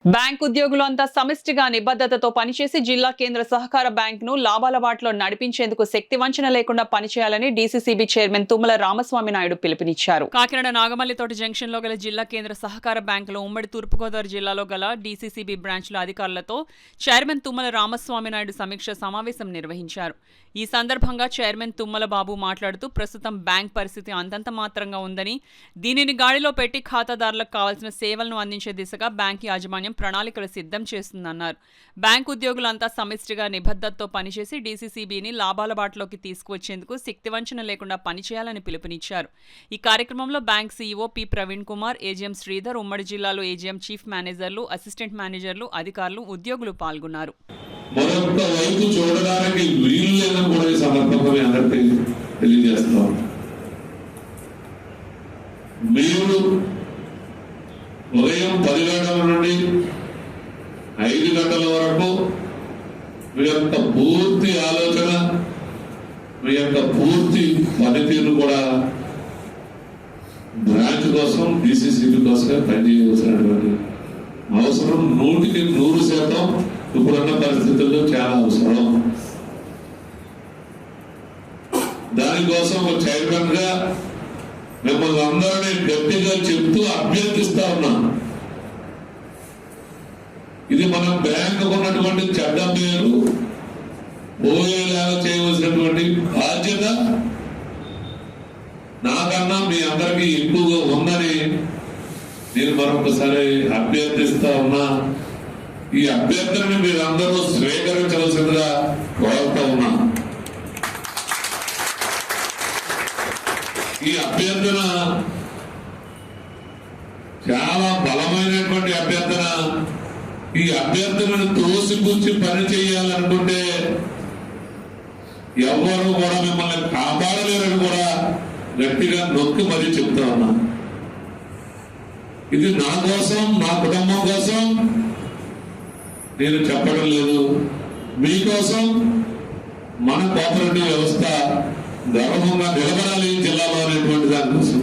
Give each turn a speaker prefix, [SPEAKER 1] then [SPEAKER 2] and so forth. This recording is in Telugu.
[SPEAKER 1] బ్యాంక్ ఉద్యోగులంతా సమిష్టిగా నిబద్ధతతో పనిచేసి జిల్లా కేంద్ర సహకార బ్యాంకును లాభాల బాటలో నడిపించేందుకు శక్తి వంచన లేకుండా పనిచేయాలని డీసీసీబీ చైర్మన్ తుమ్మల రామస్వామి నాయుడు పిలుపునిచ్చారు. కాకినాడ నాగమల్లితోట జంక్షన్ లో గల జిల్లా కేంద్ర సహకార బ్యాంకులో ఉమ్మడి తూర్పుగోదావరి జిల్లాలో గల డీసీసీబీ బ్రాంచ్ల అధికారులతో చైర్మన్ తుమ్మల రామస్వామి నాయుడు సమీక్ష సమావేశం నిర్వహించారు. ఈ సందర్భంగా చైర్మన్ తుమ్మల బాబు మాట్లాడుతూ ప్రస్తుతం బ్యాంక్ పరిస్థితి అంతంత మాత్రంగా ఉందని, దీనిని గాడిలో పెట్టి ఖాతాదారులకు కావాల్సిన సేవలను అందించే దిశగా బ్యాంక్ యాజమాన్యం ప్రణాళికలు సిద్ధం చేస్తుందన్నారు. బ్యాంక్ ఉద్యోగులంతా సమిష్టిగా నిబద్ధతతో పనిచేసి డీసీసీబీని లాభాల బాటలోకి తీసుకువచ్చేందుకు శక్తివంచన లేకుండా పనిచేయాలని పిలుపునిచ్చారు. ఈ కార్యక్రమంలో bank CEO P Praveen Kumar, AGM Sridhar, ఉమ్మడి జిల్లాలో ఏజీఎం చీఫ్ మేనేజర్లు, అసిస్టెంట్ మేనేజర్లు, అధికారులు, ఉద్యోగులు పాల్గొన్నారు.
[SPEAKER 2] మరొక వైపు చూడడానికి వీలు లేదని కూడా ఈ సందర్భంగా మీ అందరికీ తెలియజేస్తున్నాం. మీరు ఉదయం 10 గంటల నుండి 5 గంటల వరకు మీ యొక్క పూర్తి ఆలోచన, మీ యొక్క పూర్తి పనితీరు కూడా బ్రాంచ్ కోసం, డీసీసీబీ కోసమే పనిచేయవలసినటువంటి అవసరం 100% ఇప్పుడున్న పరిస్థితుల్లో చాలా అవసరం. దానికోసం ఒక చైర్మన్ గా మిమ్మల్ని అందరినీ గట్టిగా చెప్తూ అభ్యర్థిస్తా ఉన్నాను. ఇది మన బ్యాంకు ఉన్నటువంటి చెడ్డ పేరు పోయేలాగా చేయవలసినటువంటి బాధ్యత నాకన్నా మీ అందరికీ ఎక్కువగా ఉందని నేను మరొకసారి అభ్యర్థిస్తా ఉన్నా. ఈ అభ్యర్థనని మీరందరూ స్వీకరించవలసిందిగా కోరుతా ఉన్నా. ఈ అభ్యర్థన చాలా బలమైనటువంటి అభ్యర్థన. ఈ అభ్యర్థనను తోసిపుచ్చి పని చేయాలనుకుంటే ఎవరు కూడా మిమ్మల్ని కాపాడలేరని కూడా గట్టిగా నొక్కి మరీ చెప్తా ఉన్నా. ఇది నా కోసం, నా కుటుంబం కోసం నేను చెప్పడం లేదు, మీకోసం. మన కోఆపరేటివ్ వ్యవస్థ గర్వంగా నిలబడాలి జిల్లాలో అనేటువంటి దానికోసం.